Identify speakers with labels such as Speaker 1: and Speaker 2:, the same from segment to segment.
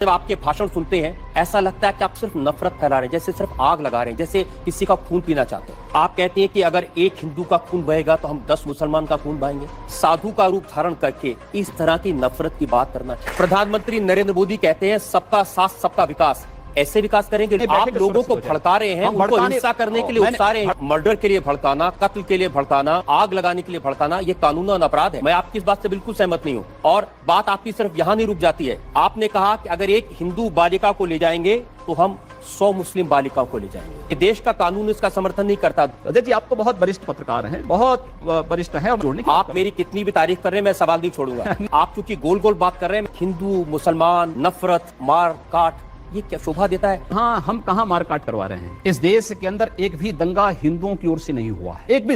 Speaker 1: जब आपके भाषण सुनते हैं ऐसा लगता है कि आप सिर्फ नफरत फैला रहे हैं, जैसे सिर्फ आग लगा रहे हैं, जैसे किसी का खून पीना चाहते हैं। आप कहते हैं कि अगर एक हिंदू का खून बहेगा तो हम 10 मुसलमान का खून बहाएंगे। साधु का रूप धारण करके इस तरह की नफरत की बात करना चाहिए। प्रधानमंत्री नरेंद्र मोदी कहते हैं सबका साथ सबका विकास। ऐसे विकास करेंगे? आप लोगों को भड़का रहे हैं, उनको हिंसा करने के लिए उकसा रहे हैं। मर्डर के लिए भड़काना, कत्ल के लिए भड़काना, आग लगाने के लिए भड़काना, ये कानूनन अपराध है। मैं आपकी इस बात से बिल्कुल सहमत नहीं हूँ। और बात आपकी सिर्फ यहाँ नहीं रुक जाती है। आपने कहा कि अगर एक हिंदू बालिका को ले जाएंगे तो हम 100 मुस्लिम बालिकाओं को ले जाएंगे। ये देश का कानून इसका समर्थन नहीं करता।
Speaker 2: अजय जी, आप तो बहुत वरिष्ठ पत्रकार हैं, बहुत वरिष्ठ हैं। और
Speaker 1: आप मेरी कितनी भी तारीफ कर रहे हैं, मैं सवाल नहीं छोड़ूंगा। आप चूंकि गोल गोल बात कर रहे हैं, हिंदू मुसलमान, नफरत, मार काट, ये क्या शोभा देता है?
Speaker 2: हाँ, हम कहाँ मारकाट करवा रहे हैं? इस देश के अंदर एक भी दंगा हिंदुओं की ओर से नहीं हुआ है। एक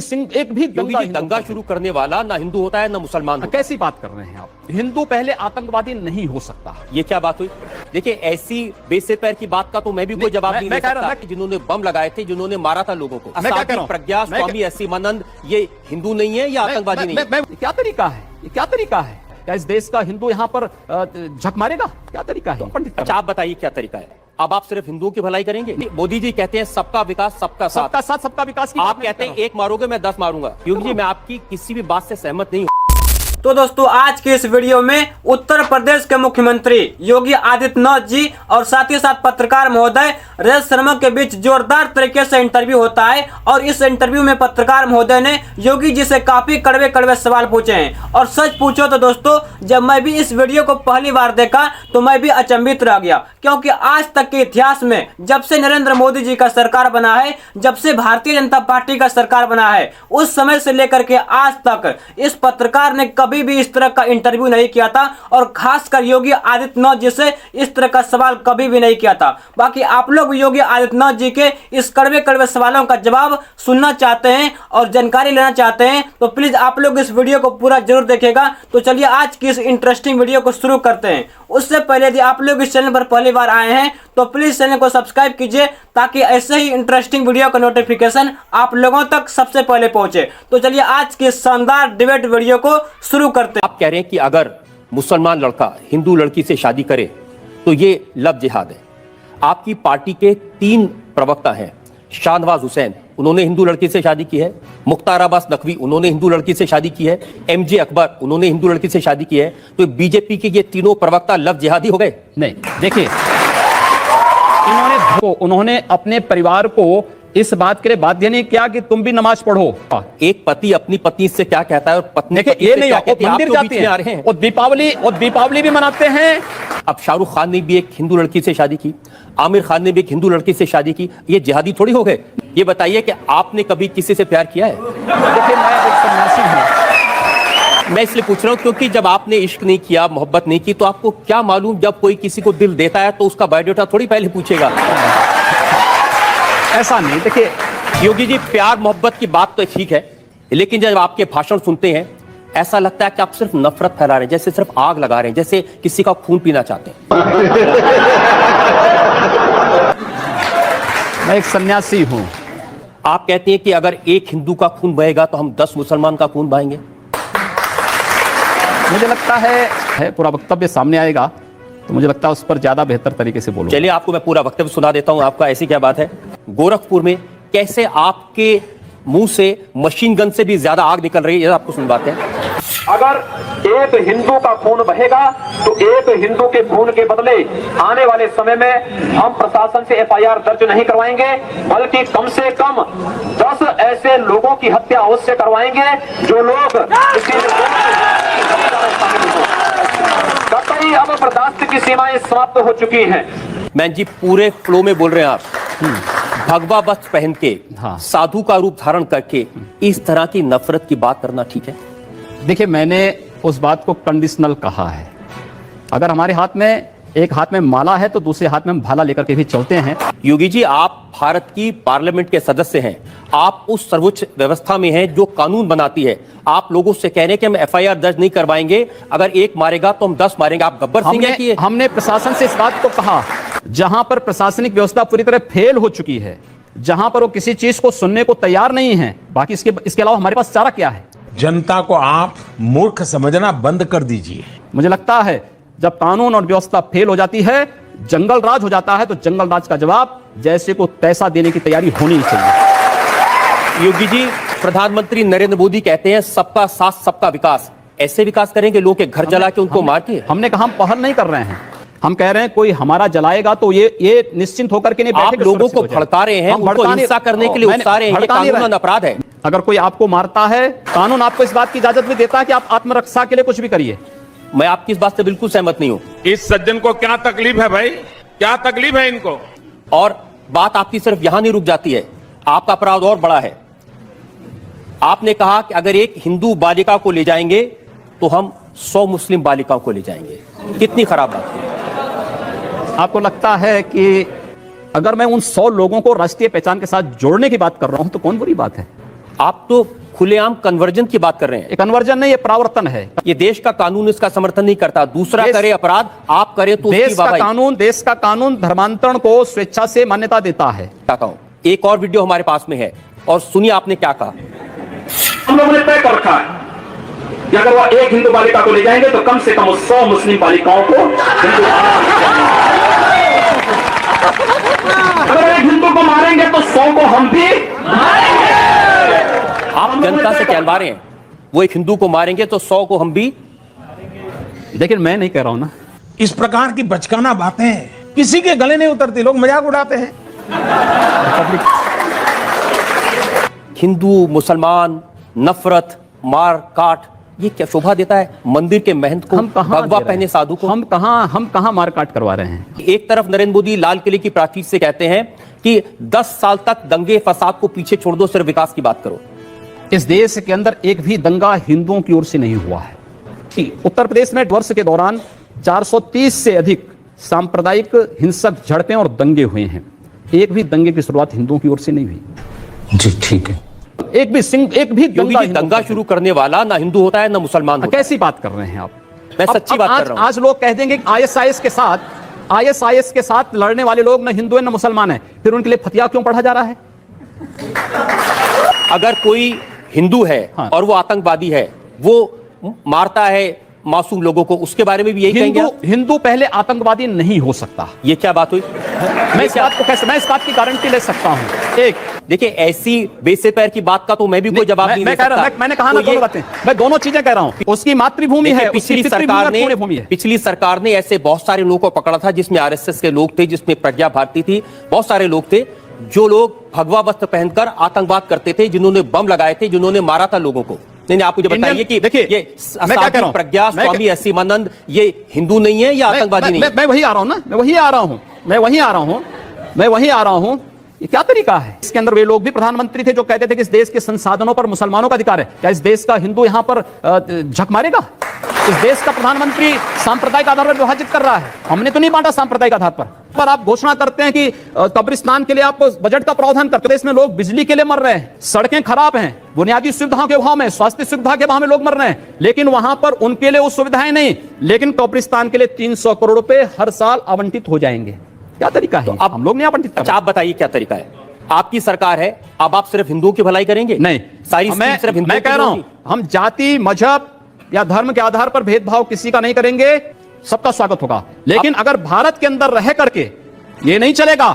Speaker 2: भी दंगा शुरू करने वाला ना हिंदू होता है ना मुसलमान होता है। कैसी बात कर रहे हैं आप? हिंदू पहले आतंकवादी नहीं हो सकता।
Speaker 1: ये क्या बात हुई? देखिए, ऐसी बेसे पैर की बात का तो मैं भी कोई जवाब नहीं दे सकता कि जिन्होंने बम लगाए थे, जिन्होंने मारा था लोगों को। प्रज्ञा, स्वामी असीमानंद, ये हिंदू नहीं है या आतंकवादी नहीं है?
Speaker 2: क्या तरीका है? ये क्या तरीका है? क्या इस देश का हिंदू यहाँ पर झक मारेगा? क्या तरीका है?
Speaker 1: अच्छा, आप बताइए क्या तरीका है? अब आप सिर्फ हिंदुओं की भलाई करेंगे? मोदी जी कहते हैं सबका विकास सबका साथ।
Speaker 2: सबका साथ सबका विकास की
Speaker 1: आप कहते हैं एक मारोगे मैं 10 मारूंगा। योगी जी, मैं आपकी किसी भी बात से सहमत नहीं हूँ।
Speaker 3: तो दोस्तों, आज के इस वीडियो में उत्तर प्रदेश के मुख्यमंत्री योगी आदित्यनाथ जी और साथ ही साथ पत्रकार महोदय रजत शर्मा के बीच जोरदार तरीके से इंटरव्यू होता है। और इस इंटरव्यू में पत्रकार महोदय ने योगी जी से काफी कड़वे कड़वे सवाल पूछे हैं। और सच पूछो तो दोस्तों, जब मैं भी इस वीडियो को पहली बार देखा तो मैं भी अचंभित रह गया, क्योंकि आज तक के इतिहास में जब से नरेंद्र मोदी जी का सरकार बना है, जब से भारतीय जनता पार्टी का सरकार बना है, उस समय से लेकर के आज तक इस पत्रकार ने कभी भी इस तरह का इंटरव्यू नहीं किया था। और खासकर योगी आदित्यनाथ जी से इस तरह का सवाल कभी भी नहीं किया था। बाकी आप लोग योगी आदित्यनाथ जी के इस कड़वे कड़वे सवालों का जवाब सुनना चाहते हैं और जानकारी लेना चाहते हैं तो प्लीज आप लोग इस वीडियो को पूरा जरूर देखिएगा। तो चलिए आज की इस इंटरेस्टिंग वीडियो को शुरू करते हैं। उससे पहले यदि आप लोग इस चैनल पर पहली बार आए हैं तो प्लीज चैनल को सब्सक्राइब कीजिए, ताकि ऐसे ही इंटरेस्टिंग वीडियो का नोटिफिकेशन आप लोगों तक सबसे पहले पहुंचे। तो चलिए आज की शानदार डिबेट वीडियो को शुरू करते हैं।
Speaker 1: आप कह रहे हैं कि अगर मुसलमान लड़का हिंदू लड़की से शादी करे तो ये लव जिहाद है। आपकी पार्टी के 3 प्रवक्ता हैं। शाहनवाज हुसैन, उन्होंने हिंदू लड़की से शादी की है। मुख्तार अब्बास नकवी, उन्होंने हिंदू लड़की से शादी की है। MJ अकबर, उन्होंने हिंदू लड़की से शादी की है। तो बीजेपी के ये तीनों प्रवक्ता लव जिहादी हो गए?
Speaker 2: नहीं, देखिए, उन्होंने अपने परिवार को इस बात के लिए बाध्य नहीं किया कि तुम भी नमाज पढ़ो।
Speaker 1: एक पति अपनी पत्नी से क्या कहता है और पत्नी
Speaker 2: ये नहीं, मंदिर जाती है और दीपावली भी मनाते हैं।
Speaker 1: अब शाहरुख खान ने भी एक हिंदू लड़की से शादी की, आमिर खान ने भी एक हिंदू लड़की से शादी की। ये जिहादी थोड़ी हो गए? ये बताइए कि आपने कभी किसी से प्यार किया है?
Speaker 2: देखिए, मैं एक सन्यासी हूं।
Speaker 1: मैं इसलिए पूछ रहा हूं क्योंकि जब आपने इश्क नहीं किया, मोहब्बत नहीं की, तो आपको क्या मालूम जब कोई किसी को दिल देता है तो उसका बायोडाटा थोड़ी पहले पूछेगा।
Speaker 2: ऐसा नहीं। देखिए
Speaker 1: योगी जी, प्यार मोहब्बत की बात तो ठीक है, लेकिन जब आपके भाषण सुनते हैं ऐसा लगता है कि आप सिर्फ नफरत फैला रहे हैं, जैसे सिर्फ आग लगा रहे हैं, जैसे किसी का खून पीना चाहते हैं।
Speaker 2: मैं एक सन्यासी हूं।
Speaker 1: आप कहते हैं कि अगर एक हिंदू का खून बहेगा तो हम 10 मुसलमान का खून बहाएंगे।
Speaker 2: मुझे लगता है पूरा वक्तव्य सामने आएगा तो मुझे लगता है उस पर ज्यादा बेहतर तरीके से बोलूं।
Speaker 1: चलिए, आपको मैं पूरा वक्तव्य सुना देता हूं। आपका ऐसी क्या बात है? गोरखपुर में कैसे आपके मुंह से मशीन गन से भी ज्यादा आग निकल रही है, आपको सुनवाते हैं।
Speaker 4: अगर एक हिंदू का खून बहेगा तो एक हिंदू के खून के बदले आने वाले समय में हम प्रशासन से FIR दर्ज नहीं करवाएंगे, बल्कि कम से कम 10 ऐसे लोगों की हत्या अवश्य करवाएंगे जो लोग कतई अब बर्दाश्त की सीमाएं समाप्त हो चुकी हैं।
Speaker 1: मैं जी पूरे फ्लो में बोल रहे हैं आप। भगवा वस्त्र पहन के, साधु का रूप धारण करके इस तरह की नफरत की बात करना ठीक है?
Speaker 2: देखिए, मैंने उस बात को कंडीशनल कहा है। अगर हमारे हाथ में एक हाथ में माला है तो दूसरे हाथ में हम भाला लेकर के भी चलते हैं।
Speaker 1: योगी जी, आप भारत की पार्लियामेंट के सदस्य हैं। आप उस सर्वोच्च व्यवस्था में हैं जो कानून बनाती है। आप लोगों से कह रहे हैं कि हम FIR दर्ज नहीं करवाएंगे, अगर एक मारेगा तो हम 10 मारेंगे। आप गब्बर सिंह हैं कि
Speaker 2: हमने प्रशासन से इस बात को कहा, जहां पर प्रशासनिक व्यवस्था पूरी तरह फेल हो चुकी है, जहां पर वो किसी चीज को सुनने को तैयार नहीं है। बाकी इसके अलावा हमारे पास चारा क्या है?
Speaker 5: जनता को आप मूर्ख समझना बंद कर दीजिए।
Speaker 2: मुझे लगता है जब कानून और व्यवस्था फेल हो जाती है, जंगल राज हो जाता है, तो जंगल राज का जवाब जैसे को तैसा देने की तैयारी होनी चाहिए।
Speaker 1: योगी जी, प्रधानमंत्री नरेंद्र मोदी कहते हैं सबका साथ सबका विकास। ऐसे विकास करेंगे लोग के घर जला के उनको मार के?
Speaker 2: हमने कहा हम पहल नहीं कर रहे हैं, हम कह रहे हैं कोई हमारा जलाएगा तो ये निश्चिंत होकर के नहीं
Speaker 1: आप लोगों को भड़का रहे हैं, उनको हिंसा करने के लिए उकसा रहे हैं, ये कानूनन अपराध है।
Speaker 2: अगर कोई आपको मारता है, कानून आपको इस बात की इजाजत भी देता है कि आप आत्मरक्षा के लिए कुछ भी करिए।
Speaker 1: मैं आपकी इस बात से बिल्कुल सहमत नहीं हूं।
Speaker 5: इस सज्जन को क्या तकलीफ है भाई, क्या तकलीफ है इनको?
Speaker 1: और बात आपकी सिर्फ यहां नहीं रुक जाती है, आपका अपराध और बड़ा है। आपने कहा कि अगर एक हिंदू बालिका को ले जाएंगे तो हम 100 मुस्लिम बालिकाओं को ले जाएंगे। कितनी खराब बात है।
Speaker 2: आपको लगता है कि अगर मैं उन 100 लोगों को राष्ट्रीय पहचान के साथ जोड़ने की बात कर रहा हूं तो कौन बुरी बात है?
Speaker 1: आप तो खुलेआम कन्वर्जन की बात कर रहे हैं।
Speaker 2: ये कन्वर्जन नहीं, ये परावर्तन है।
Speaker 1: ये देश का कानून इसका समर्थन नहीं करता। दूसरा करे अपराध, आप करें तो
Speaker 2: देश का कानून धर्मांतरण को स्वेच्छा से मान्यता देता है।
Speaker 1: क्या कहूं, एक और वीडियो हमारे पास में है और सुनिए आपने क्या कहा।
Speaker 4: हम लोगों ने तय कर रखा है कि अगर वो एक हिंदू बालिका को ले जाएंगे तो कम से कम 100 मुस्लिम बालिकाओं को हिंदू, अगर एक हिंदू को मारेंगे तो 100 को हम भी मारेंगे।
Speaker 1: आप जनता से कहलवा रहे हैं, वो एक हिंदू को मारेंगे तो 100 को हम भी।
Speaker 2: लेकिन मैं नहीं कह रहा हूं ना,
Speaker 5: इस प्रकार की बचकाना बातें किसी के गले नहीं उतरती, लोग मजाक उड़ाते हैं।
Speaker 1: हिंदू मुसलमान नफरत मार काट, ये क्या शोभा देता है मंदिर के महंत को, भगवा पहने साधु को?
Speaker 2: हम कहां मार काट करवा रहे हैं?
Speaker 1: एक तरफ नरेंद्र मोदी लाल किले की प्राचीर से कहते हैं कि 10 साल तक दंगे फसाद को पीछे छोड़ दो, सिर्फ विकास की बात करो।
Speaker 2: इस देश के अंदर एक भी दंगा हिंदुओं की ओर से नहीं हुआ है। उत्तर प्रदेश में वर्ष के दौरान 430 से अधिक सांप्रदायिक हिंसक झड़पें और दंगे हुए हैं। एक भी दंगे की शुरुआत हिंदुओं की ओर से नहीं हुई।
Speaker 5: जी ठीक है।
Speaker 2: एक भी
Speaker 1: दंगा शुरू करने वाला ना हिंदू होता है ना मुसलमान होता है।
Speaker 2: कैसी बात कर रहे हैं आप?
Speaker 1: मैं सच्ची बात कर रहा हूं।
Speaker 2: आज लोग कह देंगे आईएसआईएस के साथ लड़ने वाले लोग ना हिंदू है ना मुसलमान है, फिर उनके लिए फतिया क्यों पढ़ा जा रहा है?
Speaker 1: अगर कोई हिंदू है और वो आतंकवादी है, वो मारता है मासूम लोगों को, उसके बारे में भी यही कहेंगे?
Speaker 2: हिंदू पहले आतंकवादी नहीं हो सकता।
Speaker 1: ये क्या बात हुई?
Speaker 2: मैं इस बात की गारंटी ले सकता हूं। एक
Speaker 1: देखिए, ऐसी बेसे पैर की बात का तो मैं भी कोई जवाब नहीं दे सकता।
Speaker 2: मैंने कहा ना दोनों बातें, मैं दोनों चीजें कह रहा हूं। उसकी मातृभूमि है,
Speaker 1: पिछली सरकार ने ऐसे बहुत सारे लोगों को पकड़ा था जिसमें आरएसएस के लोग थे, जिसमें प्रज्ञा भारती थी, बहुत सारे लोग थे जो लोग भगवा वस्त्र पहनकर आतंकवाद करते थे, जिन्होंने बम लगाए थे, जिन्होंने मारा था लोगों को। नहीं, आप मुझे बताइए कि देखिए ये साधु प्रज्ञा स्वामी असीमानंद ये हिंदू नहीं है या आतंकवादी नहीं है?
Speaker 2: मैं वही आ रहा हूं ना, मैं वही आ रहा हूं। ये क्या तरीका है? इसके अंदर वे लोग भी प्रधानमंत्री थे जो कहते थे कि इस देश के संसाधनों पर मुसलमानों का अधिकार है। क्या इस देश का हिंदू यहां पर झक मारेगा? इस देश का प्रधानमंत्री सांप्रदायिक आधार पर विभाजित कर रहा है। हमने तो नहीं बांटा सांप्रदायिक आधार पर आप घोषणा करते हैं कि कब्रिस्तान के लिए आप बजट का प्रावधान करते हैं। इसमें लोग बिजली के लिए मर रहे हैं, सड़कें खराब हैं, बुनियादी सुविधाओं के अभाव में, स्वास्थ्य सुविधा के अभाव में लोग मर रहे हैं, लेकिन वहां पर उनके लिए वो सुविधाएं नहीं। लेकिन कब्रिस्तान के लिए 300 करोड़ रुपए हर साल आवंटित हो जाएंगे। क्या तरीका है?
Speaker 1: तो
Speaker 2: हम लोग नहीं आवंटित।
Speaker 1: अच्छा, आप बताइए क्या तरीका है? आपकी सरकार है, अब आप सिर्फ हिंदुओं की भलाई करेंगे?
Speaker 2: नहीं,
Speaker 1: सारी सिर्फ हिंदुओं
Speaker 2: मैं कह रहा हूं, हम जाति मजहब या धर्म के आधार पर भेदभाव किसी का नहीं करेंगे, सबका स्वागत होगा। लेकिन अगर भारत के अंदर रह करके ये नहीं चलेगा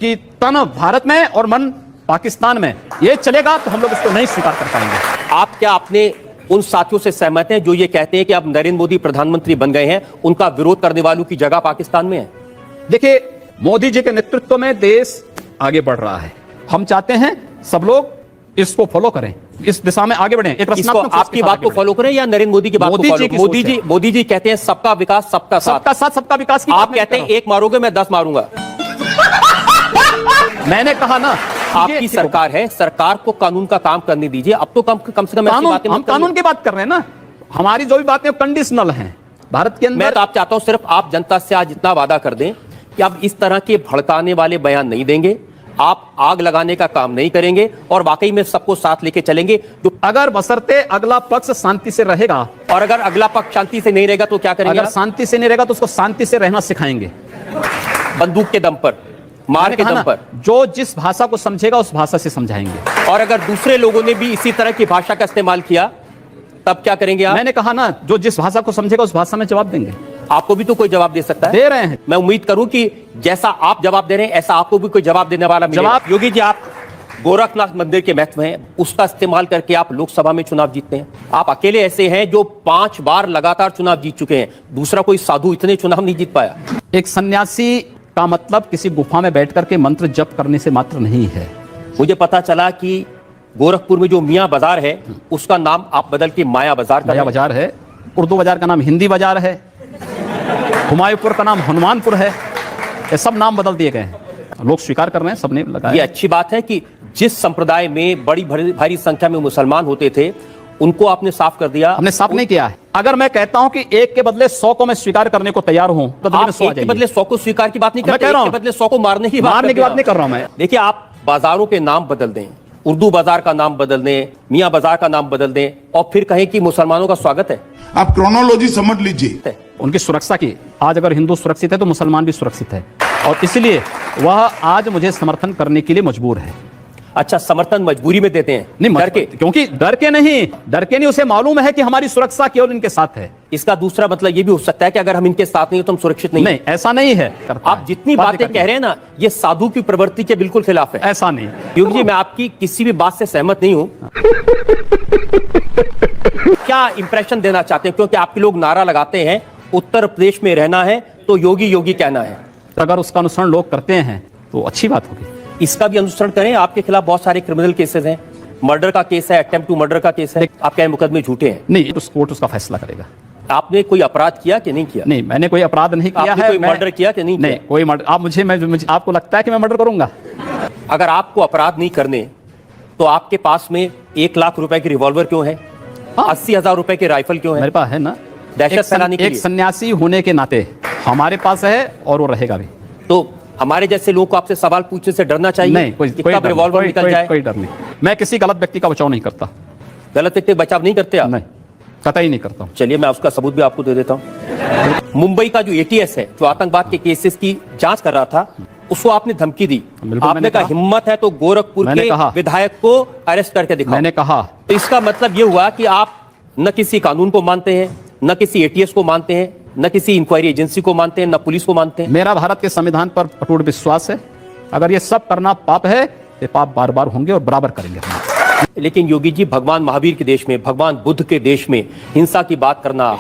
Speaker 2: कि तन भारत में और मन पाकिस्तान में, ये चलेगा तो हम लोग इसको नहीं स्वीकार कर पाएंगे।
Speaker 1: आप क्या अपने उन साथियों से सहमत हैं जो ये कहते हैं कि अब नरेंद्र मोदी प्रधानमंत्री बन गए हैं, उनका विरोध करने वालों की जगह पाकिस्तान में है?
Speaker 2: देखिए, मोदी जी के नेतृत्व में देश आगे बढ़ रहा है। हम चाहते हैं सब लोग इसको फॉलो करें, इस दिशा में आगे बढ़ें। एक रचनात्मक
Speaker 1: आपकी बात को फॉलो करें या नरेंद्र मोदी की बात को फॉलो? मोदी जी कहते हैं सबका विकास सबका साथ, सबका विकास की। आप कहते हैं एक मारोगे मैं 10 मारूंगा।
Speaker 2: मैंने कहा ना,
Speaker 1: आपकी सरकार है, सरकार को कानून का काम करने दीजिए। अब तो कम से कम
Speaker 2: हम कानून की बात कर रहे हैं ना। हमारी जो भी बातें कंडीशनल हैं भारत के अंदर।
Speaker 1: मैं तो आप चाहता हूं सिर्फ आप जनता से आज इतना वादा कर दें कि आप इस तरह के भड़काने वाले बयान नहीं देंगे, आप आग लगाने का काम नहीं करेंगे और वाकई में सबको साथ लेके चलेंगे। जो
Speaker 2: अगर बशर्ते अगला पक्ष शांति से रहेगा,
Speaker 1: और अगर अगला पक्ष शांति से नहीं रहेगा तो क्या करेंगे?
Speaker 2: अगर शांति से नहीं रहेगा तो उसको शांति से रहना सिखाएंगे,
Speaker 1: बंदूक के दम पर, मार के दम पर।
Speaker 2: जो जिस भाषा को समझेगा उस भाषा से समझाएंगे।
Speaker 1: और अगर दूसरे लोगों ने भी इसी तरह की भाषा का इस्तेमाल किया तब क्या करेंगे आप?
Speaker 2: मैंने कहा ना, जो जिस भाषा को समझेगा उस भाषा में जवाब देंगे।
Speaker 1: आपको भी तो कोई जवाब दे सकता है।
Speaker 2: दे रहे हैं।
Speaker 1: मैं उम्मीद करूं कि जैसा आप जवाब दे रहे हैं ऐसा आपको भी कोई जवाब देने वाला मिलेगा।
Speaker 2: जवाब
Speaker 1: योगी जी, आप गोरखनाथ मंदिर के महत्व हैं, उसका इस्तेमाल करके आप लोकसभा में चुनाव जीतते हैं। आप अकेले ऐसे हैं जो 5 बार लगातार चुनाव जीत चुके हैं। दूसरा कोई साधु इतने चुनाव नहीं जीत पाया।
Speaker 2: एक सन्यासी का मतलब किसी गुफा में बैठ करके मंत्र जप करने से मात्र नहीं है।
Speaker 1: मुझे पता चला कि गोरखपुर में जो मियाँ बाजार है उसका नाम आप बदल के माया बाजार कर
Speaker 2: माया बाजार है। उर्दू बाजार का नाम हिंदी बाजार है। हुमायूंपुर का नाम हनुमानपुर है। ये सब नाम बदल दिए गए हैं। लोग स्वीकार कर रहे हैं, सबने लगाया।
Speaker 1: ये अच्छी बात है कि जिस संप्रदाय में बड़ी भारी संख्या में मुसलमान होते थे उनको आपने साफ कर दिया।
Speaker 2: हमने साफ नहीं किया है। अगर मैं कहता हूं कि एक के बदले 100 को मैं स्वीकार करने को तैयार हूं तो
Speaker 1: आप एक के बदले 100 को स्वीकार की बात नहीं करते, एक के बदले 100 को मारने की बात
Speaker 2: नहीं कर रहा हूं मैं।
Speaker 1: देखिए, आप बाजारों के नाम बदल दें, उर्दू बाजार का नाम बदल दें, मियाँ बाजार का नाम बदल दें और फिर कहें कि मुसलमानों का स्वागत है।
Speaker 5: आप क्रोनोलॉजी समझ लीजिए।
Speaker 2: उनकी सुरक्षा की, आज अगर हिंदू सुरक्षित है तो मुसलमान भी सुरक्षित है और इसलिए वह आज मुझे समर्थन करने के लिए मजबूर है।
Speaker 1: अच्छा, समर्थन मजबूरी में देते हैं?
Speaker 2: नहीं, डर के, क्योंकि डर के नहीं, उसे मालूम है कि हमारी सुरक्षा केवल इनके साथ है।
Speaker 1: इसका दूसरा मतलब ये भी हो सकता है कि अगर हम इनके साथ नहीं तो हम सुरक्षित नहीं।
Speaker 2: नहीं, ऐसा नहीं है।
Speaker 1: आप जितनी बातें कह रहे हैं ना, ये साधु की प्रवृत्ति के बिल्कुल खिलाफ है।
Speaker 2: ऐसा नहीं।
Speaker 1: योगी जी, मैं आपकी किसी भी बात से सहमत नहीं हूं। क्या इंप्रेशन देना चाहते हैं? क्योंकि आपके लोग नारा लगाते हैं उत्तर प्रदेश में रहना है तो योगी योगी कहना है।
Speaker 2: अगर उसका अनुसरण लोग करते हैं तो अच्छी बात होगी।
Speaker 1: इसका भी अनुसरण करें। आपके खिलाफ बहुत सारे क्रिमिनल केसेस हैं, मर्डर का केस है, अटेम्प्ट टू मर्डर का केस है। आप क्या मुकदमे झूठे हैं?
Speaker 2: नहीं, तो कोर्ट उसका फैसला करेगा।
Speaker 1: आपने कोई अपराध किया कि नहीं किया?
Speaker 2: नहीं, मैंने कोई अपराध नहीं किया है।
Speaker 1: कोई मर्डर किया कि नहीं?
Speaker 2: नहीं, कोई मर्डर। आप मुझे आपको लगता है कि मैं मर्डर करूंगा?
Speaker 1: अगर आपको अपराध नहीं करने तो आपके पास में 1 लाख रुपए की रिवॉल्वर क्यों है? 80,000 रुपए की राइफल क्यों है?
Speaker 2: मेरे पास है ना।
Speaker 1: दहशत फैलाने के लिए।
Speaker 2: एक सन्यासी होने के नाते हमारे पास है और वो रहेगा भी।
Speaker 1: तो हमारे जैसे लोगों को आपसे सवाल पूछने से डरना चाहिए?
Speaker 2: नहीं, कोई
Speaker 1: रिवॉल्वर निकल जाए।
Speaker 2: कोई डर नहीं। मैं किसी गलत व्यक्ति का बचाव नहीं करता।
Speaker 1: गलत व्यक्ति का बचाव नहीं करते आप?
Speaker 2: नहीं, कतई नहीं करता हूं।
Speaker 1: चलिए, मैं उसका सबूत भी आपको दे देता हूं। मुंबई का जो ATS है, जो आतंकवाद के केसेस की जांच कर रहा था, उसको आपने धमकी दी। आपने कहा हिम्मत है तो गोरखपुर के विधायक को अरेस्ट करके दिखाओ।
Speaker 2: मैंने कहा।
Speaker 1: तो इसका मतलब ये हुआ कि आप न किसी कानून को मानते हैं, न किसी ATS को मानते हैं, न किसी इंक्वायरी एजेंसी को मानते हैं, न पुलिस को मानते हैं।
Speaker 2: मेरा भारत के संविधान पर अटूट विश्वास है। अगर ये सब करना पाप है, ये पाप बार बार होंगे और बराबर करेंगे।
Speaker 1: लेकिन योगी जी, भगवान महावीर के देश में, भगवान बुद्ध के देश में हिंसा की बात करना।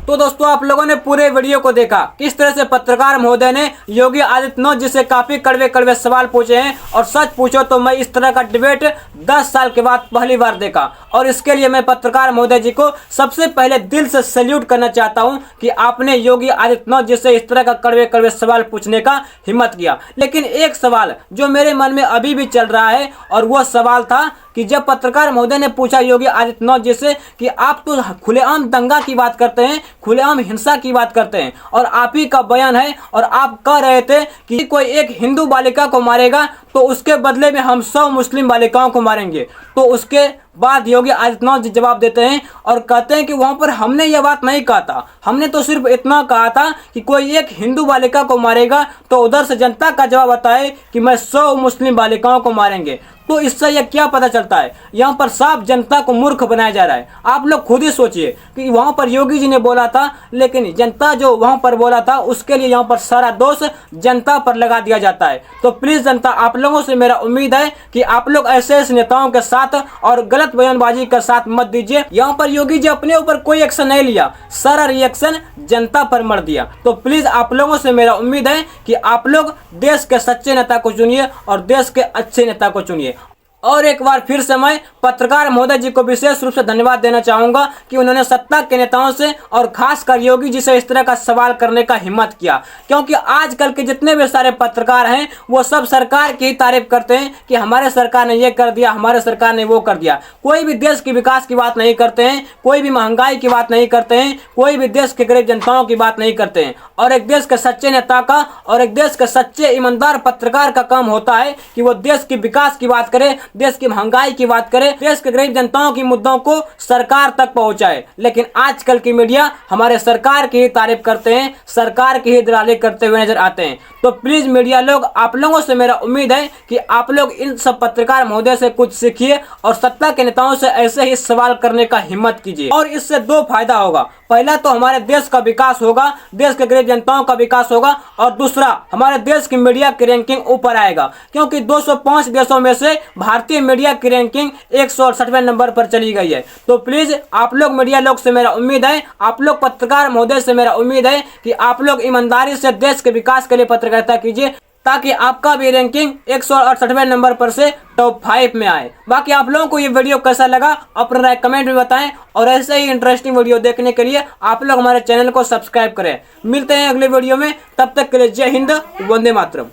Speaker 3: तो दोस्तों, आप लोगों ने पूरे वीडियो को देखा किस तरह से पत्रकार महोदय ने योगी आदित्यनाथ जी से काफी कड़वे कड़वे सवाल पूछे हैं। और सच पूछो तो मैं इस तरह का डिबेट 10 साल के बाद पहली बार देखा और इसके लिए मैं पत्रकार महोदय जी को सबसे पहले दिल से सैल्यूट करना चाहता हूं कि आपने योगी आदित्यनाथ जी से इस तरह का कड़वे कड़वे सवाल पूछने का हिम्मत किया। लेकिन एक सवाल जो मेरे मन में अभी भी चल रहा है और वो सवाल था कि जब पत्रकार महोदय ने पूछा योगी आदित्यनाथ जी से कि आप तो खुलेआम दंगा की बात करते हैं, खुलेआम हिंसा की बात करते हैं और आप ही का बयान है और आप कह रहे थे कि कोई एक हिंदू बालिका को मारेगा तो उसके बदले में हम 100 मुस्लिम बालिकाओं को मारेंगे। तो उसके बाद योगी आदित्यनाथ जी जवाब देते हैं और कहते हैं कि वहां पर हमने यह बात नहीं कहा था, हमने तो सिर्फ इतना कहा था कि कोई एक हिंदू बालिका को मारेगा तो उधर से जनता का जवाब आता है कि मैं 100 मुस्लिम बालिकाओं को मारेंगे। तो इससे यह क्या पता चलता है? यहाँ पर साफ जनता को मूर्ख बनाया जा रहा है। आप लोग खुद ही सोचिए कि वहां पर योगी जी ने बोला था, लेकिन जनता जो वहां पर बोला था उसके लिए यहाँ पर सारा दोष जनता पर लगा दिया जाता है। तो प्लीज जनता, आप लोगों से मेरा उम्मीद है कि आप लोग ऐसे नेताओं के साथ और गलत बयानबाजी के साथ मत दीजिए। यहाँ पर योगी जी अपने ऊपर कोई एक्शन नहीं लिया, सारा रिएक्शन जनता पर मर दिया। तो प्लीज आप लोगों से मेरा उम्मीद है कि आप लोग देश के सच्चे नेता को चुनिए और देश के अच्छे नेता को चुनिए। और एक बार फिर से मैं पत्रकार महोदय जी को विशेष रूप से धन्यवाद देना चाहूंगा कि उन्होंने सत्ता के नेताओं से और खासकर योगी जी से इस तरह का सवाल करने का हिम्मत किया। क्योंकि आजकल के जितने भी सारे पत्रकार हैं वो सब सरकार की तारीफ करते हैं कि हमारे सरकार ने ये कर दिया, हमारे सरकार ने वो कर दिया। कोई भी देश के विकास की बात नहीं करते हैं, कोई भी महंगाई की बात नहीं करते हैं, कोई भी देश के गरीब जनताओं की बात नहीं करते हैं। और एक देश के सच्चे नेता का और एक देश के सच्चे ईमानदार पत्रकार का काम होता है कि वो देश के विकास की बात करे, देश की महंगाई की बात करे, देश के गरीब जनताओं की मुद्दों को सरकार तक पहुंचाए। लेकिन आजकल की मीडिया हमारे सरकार की ही तारीफ करते हैं, सरकार की ही दलाली करते हुए नजर आते हैं। तो प्लीज मीडिया लोग, आप लोगों से मेरा उम्मीद है कि आप लोग इन सब पत्रकार महोदय से कुछ सीखिए और सत्ता के नेताओं से ऐसे ही सवाल करने का हिम्मत कीजिए। और इससे दो फायदा होगा, पहला तो हमारे देश का विकास होगा, देश के गरीब जनताओं का विकास होगा, और दूसरा हमारे देश की मीडिया की रैंकिंग ऊपर आएगा, क्योंकि 205 देशों में से भारतीय मीडिया की रैंकिंग 168वें नंबर पर चली गई है। तो प्लीज आप लोग मीडिया लोग से मेरा उम्मीद है, आप लोग पत्रकार महोदय से मेरा उम्मीद है कि आप लोग ईमानदारी से देश के विकास के लिए पत्रकारिता कीजिए, ताकि आपका भी रैंकिंग 168वें नंबर पर से टॉप 5 में आए। बाकी आप लोगों को ये वीडियो कैसा लगा अपना राय कमेंट में बताएं, और ऐसे ही इंटरेस्टिंग वीडियो देखने के लिए आप लोग हमारे चैनल को सब्सक्राइब करें। मिलते हैं अगले वीडियो में, तब तक के लिए जय हिंद, वंदे मातरम।